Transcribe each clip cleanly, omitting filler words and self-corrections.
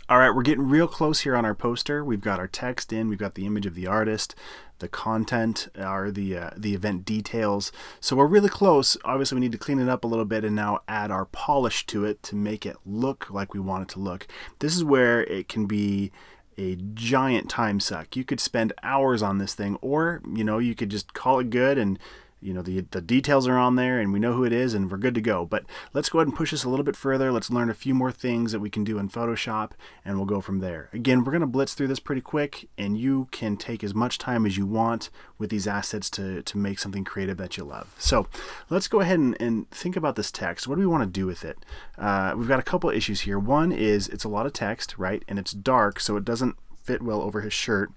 All right, we're getting real close here on our poster. We've got our text in, we've got the image of the artist, the content, or the event details. So we're really close. Obviously, we need to clean it up a little bit and now add our polish to it to make it look like we want it to look. This is where it can be a giant time suck. You could spend hours on this thing, or you could just call it good and the details are on there and we know who it is and we're good to go. But let's go ahead and push this a little bit further. Let's learn a few more things that we can do in Photoshop and we'll go from there. Again, we're going to blitz through this pretty quick, and you can take as much time as you want with these assets to make something creative that you love. So let's go ahead and think about this text. What do we want to do with it? We've got a couple of issues here. One is it's a lot of text, right? And it's dark, so it doesn't fit well over his shirt.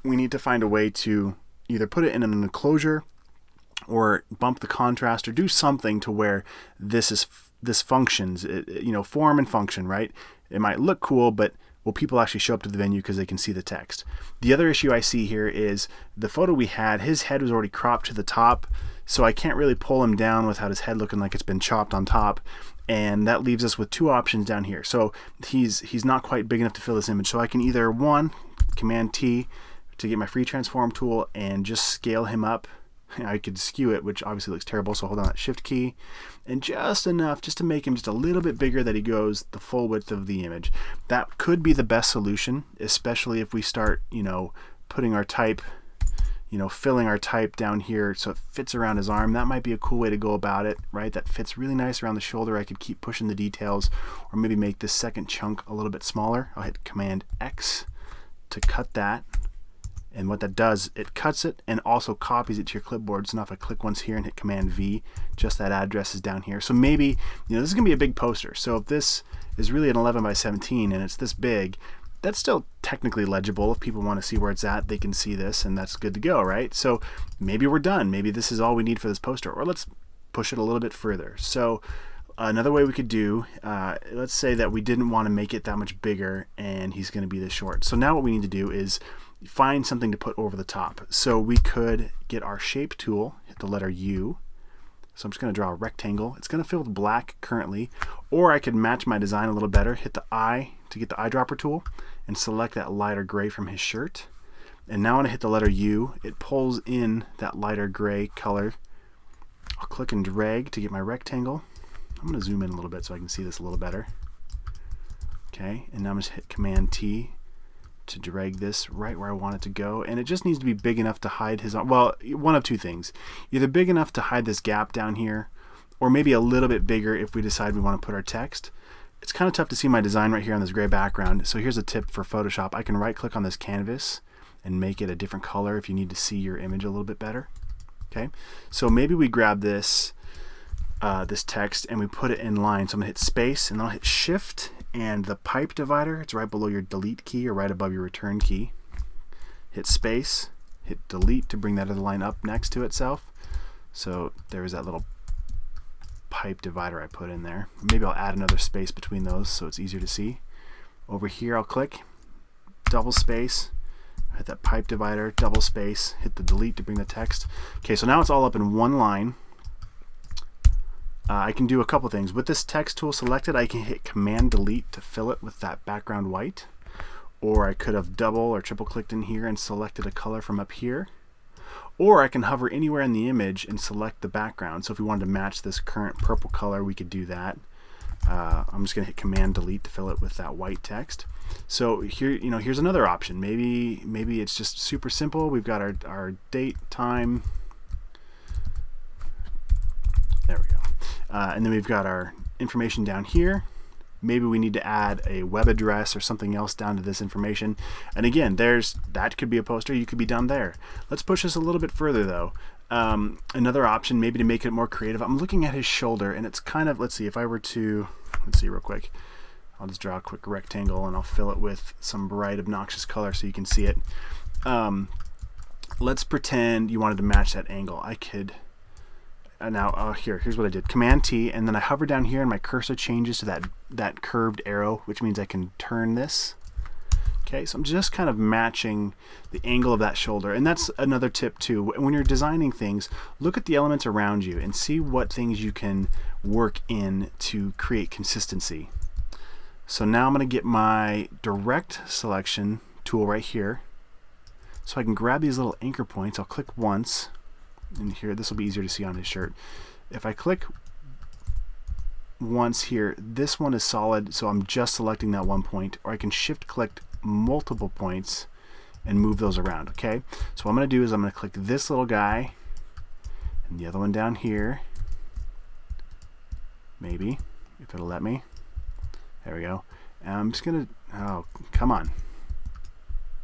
We need to find a way to either put it in an enclosure or bump the contrast or do something to where this functions, form and function, right? It might look cool, but will people actually show up to the venue because they can see the text? The other issue I see here is the photo we had, his head was already cropped to the top, so I can't really pull him down without his head looking like it's been chopped on top. And that leaves us with two options down here. So he's not quite big enough to fill this image. So I can either, one, Command T to get my free transform tool and just scale him up. I could skew it, which obviously looks terrible, so hold on that Shift key, and just enough just to make him just a little bit bigger that he goes the full width of the image. That could be the best solution, especially if we start, putting our type, filling our type down here so it fits around his arm. That might be a cool way to go about it, right? That fits really nice around the shoulder. I could keep pushing the details, or maybe make this second chunk a little bit smaller. I'll hit Command X to cut that. And what that does, it cuts it and also copies it to your clipboard. So now if I click once here and hit Command V, just that address is down here. So maybe, this is going to be a big poster. So if this is really an 11 by 17 and it's this big, that's still technically legible. If people want to see where it's at, they can see this and that's good to go, right? So maybe we're done. Maybe this is all we need for this poster, or let's push it a little bit further. So another way we could do, let's say that we didn't want to make it that much bigger and he's going to be this short. So now what we need to do is find something to put over the top. So we could get our shape tool, hit the letter U. So I'm just going to draw a rectangle. It's going to fill with black currently, or I could match my design a little better, hit the I to get the eyedropper tool and select that lighter gray from his shirt. And now when I hit the letter U, it pulls in that lighter gray color. I'll click and drag to get my rectangle. I'm going to zoom in a little bit so I can see this a little better. Okay, and now I'm just hit Command T to drag this right where I want it to go, and it just needs to be big enough to hide his, well, one of two things. Either big enough to hide this gap down here, or maybe a little bit bigger if we decide we want to put our text. It's kind of tough to see my design right here on this gray background, so here's a tip for Photoshop. I can right click on this canvas and make it a different color if you need to see your image a little bit better. Okay, so maybe we grab this this text and we put it in line. So I'm going to hit space and then I'll hit shift and the pipe divider, it's right below your delete key or right above your return key. Hit space, hit delete to bring that other line up next to itself. So there's that little pipe divider I put in there. Maybe I'll add another space between those so it's easier to see. Over here I'll click, double space, hit that pipe divider, double space, hit the delete to bring the text. Okay, so now it's all up in one line. I can do a couple things. With this text tool selected, I can hit Command Delete to fill it with that background white. Or I could have double or triple clicked in here and selected a color from up here. Or I can hover anywhere in the image and select the background. So if we wanted to match this current purple color, we could do that. I'm just going to hit Command Delete to fill it with that white text. So here, here's another option. Maybe it's just super simple. We've got our date, time. There we go. And then we've got our information down here. Maybe we need to add a web address or something else down to this information. And again, that could be a poster. You could be down there. Let's push this a little bit further though. Another option, maybe to make it more creative. I'm looking at his shoulder and it's kind of, let's see, if I were to, let's see real quick. I'll just draw a quick rectangle and I'll fill it with some bright obnoxious color so you can see it. Let's pretend you wanted to match that angle. I could, now here's what I did. Command T, and then I hover down here and my cursor changes to that curved arrow, which means I can turn this. Okay, so I'm just kind of matching the angle of that shoulder. And that's another tip too. When you're designing things, look at the elements around you and see what things you can work in to create consistency. So now I'm going to get my direct selection tool right here. So I can grab these little anchor points. I'll click once. And here, this will be easier to see on his shirt. If I click once here, this one is solid, so I'm just selecting that one point. Or I can shift click multiple points and move those around, okay? So what I'm going to do is I'm going to click this little guy and the other one down here. Maybe, if it'll let me. There we go. And I'm just going to, oh, come on.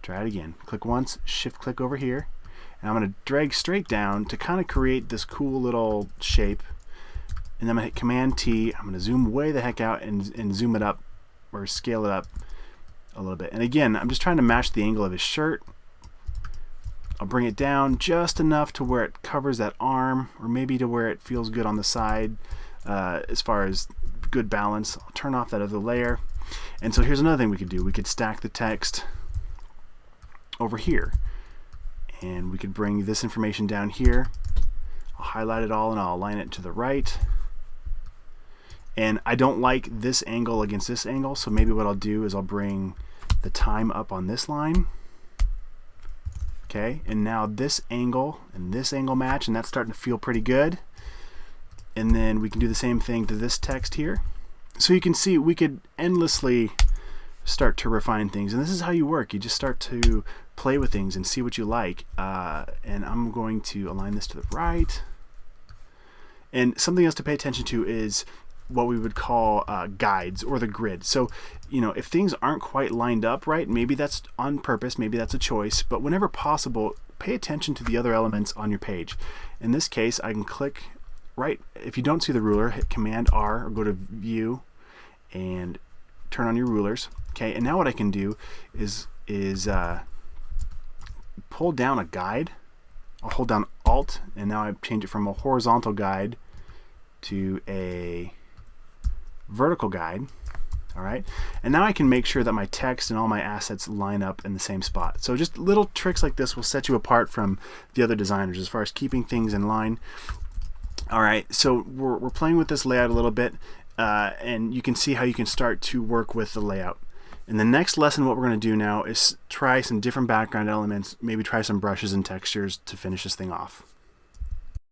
Try it again. Click once, shift click over here. And I'm going to drag straight down to kind of create this cool little shape. And then I'm going to hit Command T. I'm going to zoom way the heck out and zoom it up or scale it up a little bit. And again, I'm just trying to match the angle of his shirt. I'll bring it down just enough to where it covers that arm, or maybe to where it feels good on the side as far as good balance. I'll turn off that other layer. And so here's another thing we could do. We could stack the text over here. And we could bring this information down here. I'll highlight it all and I'll align it to the right. And I don't like this angle against this angle, so maybe what I'll do is I'll bring the time up on this line. Okay, and now this angle and this angle match, and that's starting to feel pretty good. And then we can do the same thing to this text here. So you can see we could endlessly start to refine things, and this is how you work. You just start to play with things and see what you like. And I'm going to align this to the right. And something else to pay attention to is what we would call guides or the grid. So, you know, if things aren't quite lined up right, maybe that's on purpose, maybe that's a choice, but whenever possible, pay attention to the other elements on your page. In this case, I can click right, if you don't see the ruler, hit Command R or go to View and turn on your rulers. Okay, and now what I can do is pull down a guide. I'll hold down Alt, and now I change it from a horizontal guide to a vertical guide. All right, and now I can make sure that my text and all my assets line up in the same spot. So just little tricks like this will set you apart from the other designers as far as keeping things in line. All right, so we're playing with this layout a little bit, and you can see how you can start to work with the layout. In the next lesson, what we're going to do now is try some different background elements, maybe try some brushes and textures to finish this thing off.